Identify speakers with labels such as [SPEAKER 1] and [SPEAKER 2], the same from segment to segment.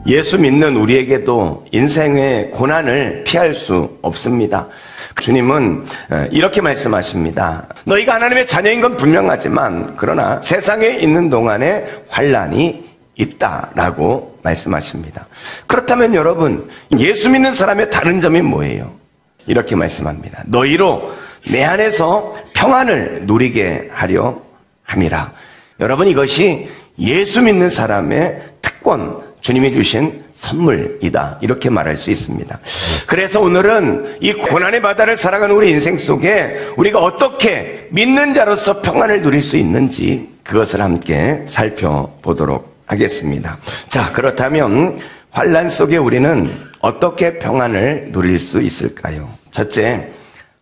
[SPEAKER 1] 예수 믿는 우리에게도 인생의 고난을 피할 수 없습니다. 주님은 이렇게 말씀하십니다. 너희가 하나님의 자녀인 건 분명하지만 그러나 세상에 있는 동안에 환난이 있다라고 말씀하십니다. 그렇다면 여러분, 예수 믿는 사람의 다른 점이 뭐예요? 이렇게 말씀합니다. 너희로 내 안에서 평안을 누리게 하려 함이라. 여러분, 이것이 예수 믿는 사람의 특권, 주님이 주신 선물이다, 이렇게 말할 수 있습니다. 그래서 오늘은 이 고난의 바다를 살아가는 우리 인생 속에 우리가 어떻게 믿는 자로서 평안을 누릴 수 있는지 그것을 함께 살펴보도록 하겠습니다. 자, 그렇다면 환난 속에 우리는 어떻게 평안을 누릴 수 있을까요? 첫째,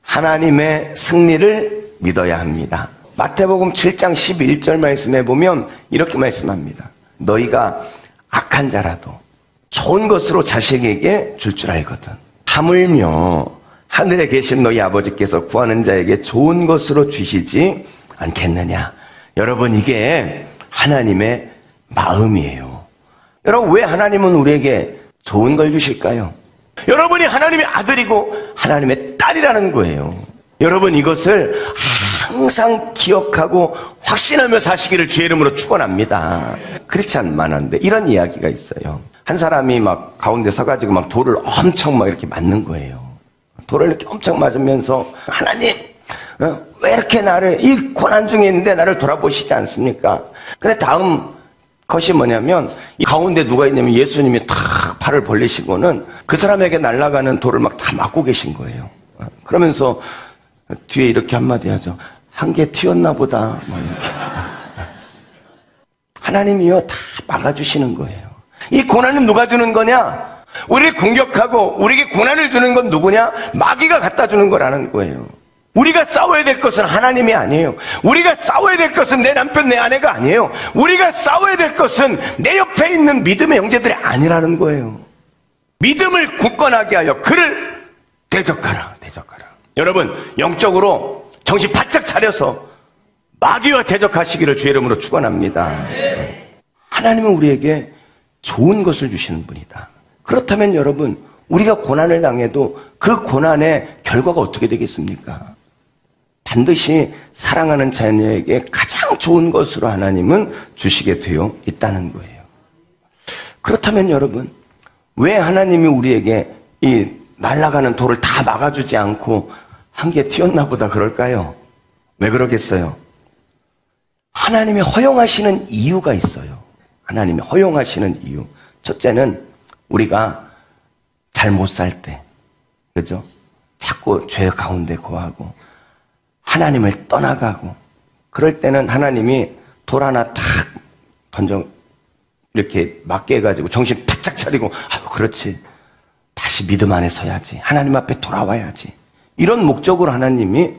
[SPEAKER 1] 하나님의 승리를 믿어야 합니다. 마태복음 7장 11절 말씀에 보면 이렇게 말씀합니다. 너희가 악한 자라도 좋은 것으로 자식에게 줄 알거든. 하물며 하늘에 계신 너희 아버지께서 구하는 자에게 좋은 것으로 주시지 않겠느냐. 여러분, 이게 하나님의 마음이에요. 여러분, 왜 하나님은 우리에게 좋은 걸 주실까요? 여러분이 하나님의 아들이고 하나님의 딸이라는 거예요. 여러분, 이것을 항상 기억하고 확신하며 사시기를 주의 이름으로 축원합니다. 그렇지 않만한데 이런 이야기가 있어요. 한 사람이 막 가운데 서가지고 막 돌을 엄청 막 이렇게 맞는 거예요. 돌을 이렇게 엄청 맞으면서 하나님, 왜 이렇게 나를 이 고난 중에 있는데 나를 돌아보시지 않습니까? 근데 다음 것이 뭐냐면 이 가운데 누가 있냐면 예수님이 탁 팔을 벌리시고는 그 사람에게 날아가는 돌을 막 다 맞고 계신 거예요. 그러면서 뒤에 이렇게 한마디 하죠. 한 개 튀었나 보다. 뭐 이렇게. 하나님이요, 다 막아주시는 거예요. 이 고난은 누가 주는 거냐? 우리를 공격하고 우리에게 고난을 주는 건 누구냐? 마귀가 갖다 주는 거라는 거예요. 우리가 싸워야 될 것은 하나님이 아니에요. 우리가 싸워야 될 것은 내 남편, 내 아내가 아니에요. 우리가 싸워야 될 것은 내 옆에 있는 믿음의 형제들이 아니라는 거예요. 믿음을 굳건하게 하여 그를 대적하라. 여러분, 영적으로 정신 바짝 차려서 마귀와 대적하시기를 주의 이름으로 축원합니다. 하나님은 우리에게 좋은 것을 주시는 분이다. 그렇다면 여러분, 우리가 고난을 당해도 그 고난의 결과가 어떻게 되겠습니까? 반드시 사랑하는 자녀에게 가장 좋은 것으로 하나님은 주시게 되어 있다는 거예요. 그렇다면 여러분, 왜 하나님이 우리에게 이 날아가는 돌을 다 막아주지 않고 한 개 튀었나 보다 그럴까요? 왜 그러겠어요? 하나님이 허용하시는 이유가 있어요. 하나님이 허용하시는 이유. 첫째는 우리가 잘 못 살 때, 그죠? 자꾸 죄 가운데 거하고 하나님을 떠나가고 그럴 때는 하나님이 돌 하나 탁 던져 이렇게 맞게 해가지고 정신 바짝 차리고 그렇지, 다시 믿음 안에 서야지, 하나님 앞에 돌아와야지, 이런 목적으로 하나님이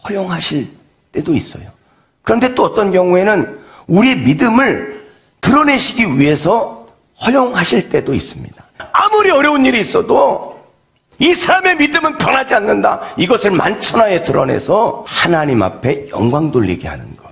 [SPEAKER 1] 허용하실 때도 있어요. 그런데 또 어떤 경우에는 우리의 믿음을 드러내시기 위해서 허용하실 때도 있습니다. 아무리 어려운 일이 있어도 이 사람의 믿음은 변하지 않는다, 이것을 만천하에 드러내서 하나님 앞에 영광 돌리게 하는 것,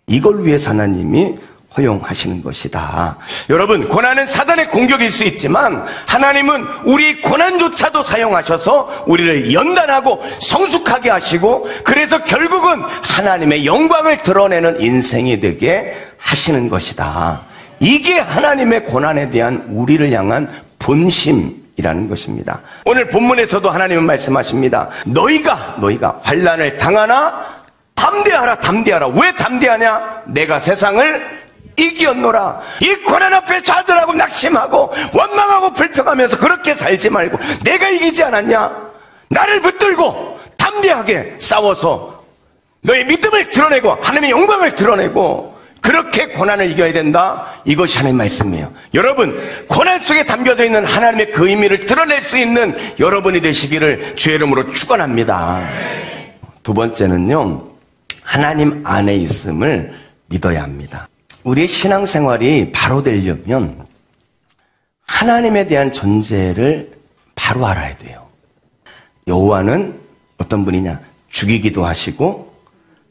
[SPEAKER 1] 이걸 위해서 하나님이 허용하시는 것이다. 여러분, 고난은 사단의 공격일 수 있지만 하나님은 우리 고난조차도 사용하셔서 우리를 연단하고 성숙하게 하시고, 그래서 결국은 하나님의 영광을 드러내는 인생이 되게 하시는 것이다. 이게 하나님의 고난에 대한 우리를 향한 본심이라는 것입니다. 오늘 본문에서도 하나님은 말씀하십니다. 너희가 환난을 당하나 담대하라. 왜 담대하냐? 내가 세상을 이기었노라. 이 고난 앞에 좌절하고 낙심하고 원망하고 불평하면서 그렇게 살지 말고 내가 이기지 않았냐? 나를 붙들고 담대하게 싸워서 너의 믿음을 드러내고 하나님의 영광을 드러내고 그렇게 고난을 이겨야 된다. 이것이 하나님의 말씀이에요. 여러분, 고난 속에 담겨져 있는 하나님의 그 의미를 드러낼 수 있는 여러분이 되시기를 주의 이름으로 축원합니다. 두 번째는요, 하나님 안에 있음을 믿어야 합니다. 우리의 신앙생활이 바로 되려면 하나님에 대한 존재를 바로 알아야 돼요. 여호와는 어떤 분이냐? 죽이기도 하시고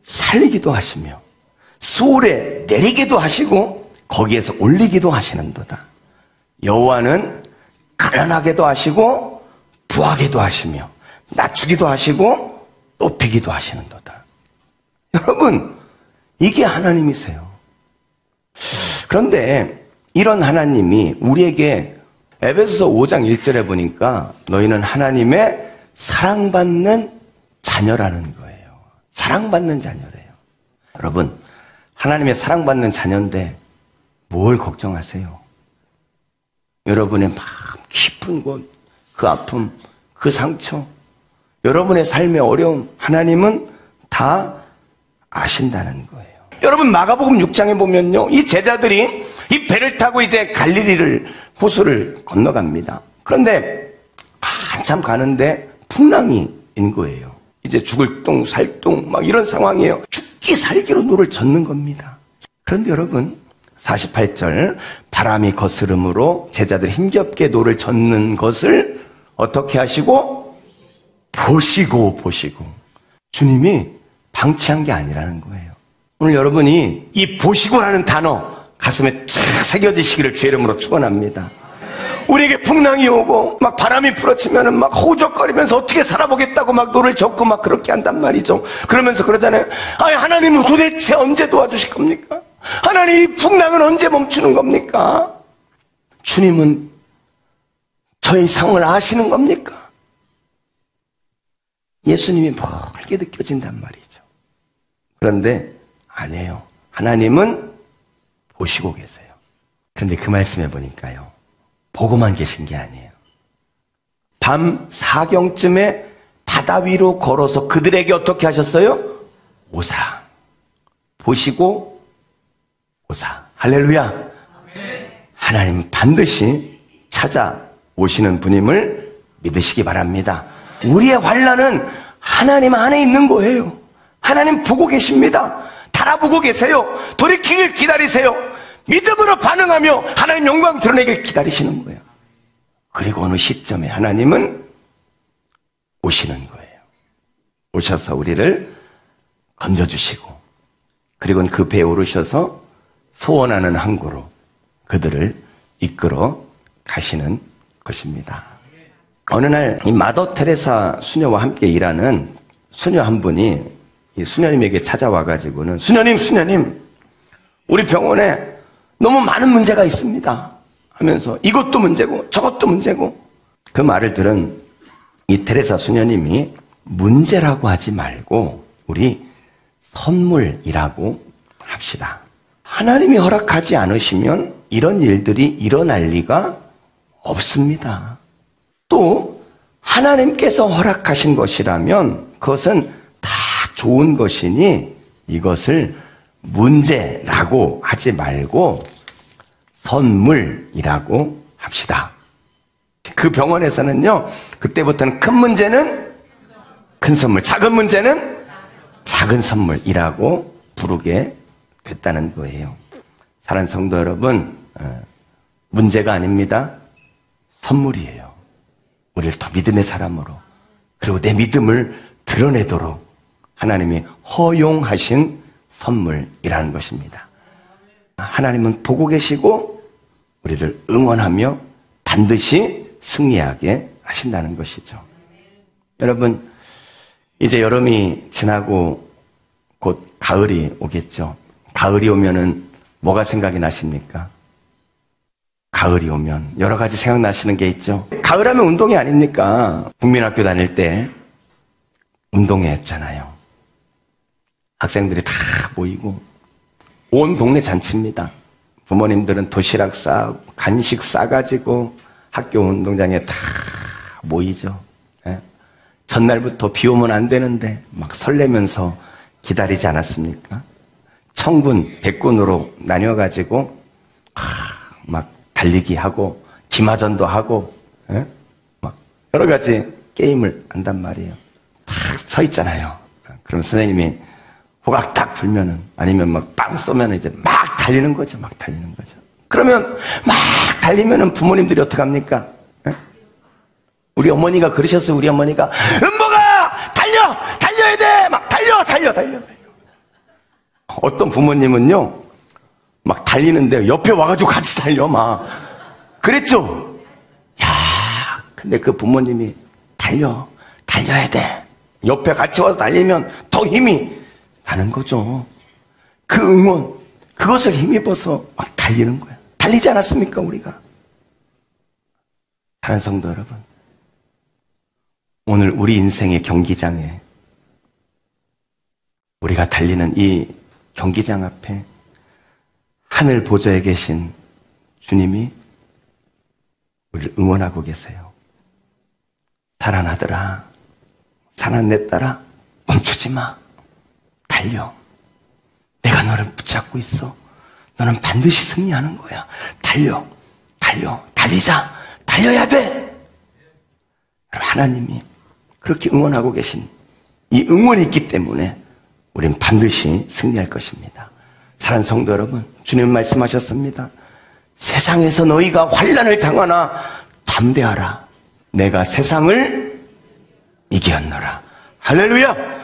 [SPEAKER 1] 살리기도 하시며 수월에 내리기도 하시고 거기에서 올리기도 하시는도다. 여호와는 가난하게도 하시고 부하게도 하시며 낮추기도 하시고 높이기도 하시는도다. 여러분, 이게 하나님이세요. 그런데 이런 하나님이 우리에게 에베소서 5장 1절에 보니까 너희는 하나님의 사랑받는 자녀라는 거예요. 사랑받는 자녀래요. 여러분, 하나님의 사랑받는 자녀인데 뭘 걱정하세요? 여러분의 마음 깊은 곳, 그 아픔, 그 상처, 여러분의 삶의 어려움, 하나님은 다 아신다는 거예요. 여러분, 마가복음 6장에 보면요, 이 제자들이 이 배를 타고 이제 갈릴리를, 호수를 건너갑니다. 그런데 한참 가는데 풍랑이 인 거예요. 이제 죽을 똥 살 똥 막 이런 상황이에요. 죽기 살기로 노를 젓는 겁니다. 그런데 여러분, 48절, 바람이 거스름으로 제자들이 힘겹게 노를 젓는 것을 어떻게 하시고? 보시고 주님이 방치한 게 아니라는 거예요. 오늘 여러분이 이 보시고라는 단어 가슴에 착 새겨지시기를 주의 이름으로 축원합니다. 우리에게 풍랑이 오고 막 바람이 불어치면은 막 호적거리면서 어떻게 살아보겠다고 막 노를 젓고 막 그렇게 한단 말이죠. 그러면서 그러잖아요. 아니, 하나님은 도대체 언제 도와주실 겁니까? 하나님, 이 풍랑은 언제 멈추는 겁니까? 주님은 저희 상을 아시는 겁니까? 예수님이 멀게 느껴진단 말이죠. 그런데 아니에요. 하나님은 보시고 계세요. 그런데 그 말씀해 보니까요, 보고만 계신 게 아니에요. 밤 4경쯤에 바다 위로 걸어서 그들에게 어떻게 하셨어요? 오사. 보시고 오사. 할렐루야. 하나님은 반드시 찾아오시는 분임을 믿으시기 바랍니다. 우리의 환난은 하나님 안에 있는 거예요. 하나님 보고 계십니다. 달아보고 계세요. 돌이키길 기다리세요. 믿음으로 반응하며 하나님 영광 드러내길 기다리시는 거예요. 그리고 어느 시점에 하나님은 오시는 거예요. 오셔서 우리를 건져주시고, 그리고는 그 배에 오르셔서 소원하는 항구로 그들을 이끌어 가시는 것입니다. 어느 날 이 마더 테레사 수녀와 함께 일하는 수녀 한 분이 이 수녀님에게 찾아와가지고는, 수녀님, 우리 병원에 너무 많은 문제가 있습니다 하면서 이것도 문제고 저것도 문제고. 그 말을 들은 이 테레사 수녀님이 문제라고 하지 말고 우리 선물이라고 합시다. 하나님이 허락하지 않으시면 이런 일들이 일어날 리가 없습니다. 또 하나님께서 허락하신 것이라면 그것은 다 좋은 것이니 이것을 문제라고 하지 말고 선물이라고 합시다. 그 병원에서는요, 그때부터는 큰 문제는 큰 선물, 작은 문제는 작은 선물이라고 부르게 됐다는 거예요. 사랑하는 성도 여러분, 문제가 아닙니다. 선물이에요. 우리를 더 믿음의 사람으로, 그리고 내 믿음을 드러내도록 하나님이 허용하신 선물이라는 것입니다. 하나님은 보고 계시고 우리를 응원하며 반드시 승리하게 하신다는 것이죠. 여러분, 이제 여름이 지나고 곧 가을이 오겠죠. 가을이 오면은 뭐가 생각이 나십니까? 가을이 오면 여러 가지 생각나시는 게 있죠. 가을하면 운동이 아닙니까? 국민학교 다닐 때 운동회 했잖아요. 학생들이 다 모이고 온 동네 잔치입니다. 부모님들은 도시락 싸고 간식 싸가지고 학교 운동장에 다 모이죠. 예? 전날부터 비 오면 안 되는데 막 설레면서 기다리지 않았습니까? 청군, 백군으로 나뉘어가지고 막 달리기 하고 기마전도 하고, 예? 막 여러 가지 게임을 한단 말이에요. 탁 서 있잖아요. 그럼 선생님이 호각 딱 불면은, 아니면 막 빵 쏘면 이제 막 달리는 거죠. 막 달리는 거죠. 그러면 막 달리면은 부모님들이 어떡합니까? 예? 우리 어머니가 그러셨어요. 우리 어머니가, 은보가 달려야 돼. 막 달려. 어떤 부모님은요, 막 달리는데 옆에 와가지고 같이 달려. 막 그랬죠? 야, 근데 그 부모님이 달려야 돼. 옆에 같이 와서 달리면 더 힘이 나는 거죠. 그 응원, 그것을 힘입어서 막 달리는 거야. 달리지 않았습니까, 우리가? 사랑하는 성도 여러분, 오늘 우리 인생의 경기장에 우리가 달리는 이 경기장 앞에 하늘 보좌에 계신 주님이 우리를 응원하고 계세요. 살아나더라. 살아내 딸아, 멈추지 마. 달려. 내가 너를 붙잡고 있어. 너는 반드시 승리하는 거야. 달리자. 달려야 돼. 하나님이 그렇게 응원하고 계신 이 응원이 있기 때문에 우린 반드시 승리할 것입니다. 사랑하는 성도 여러분, 주님 말씀하셨습니다. 세상에서 너희가 환난을 당하나 담대하라. 내가 세상을 이겼노라. 할렐루야.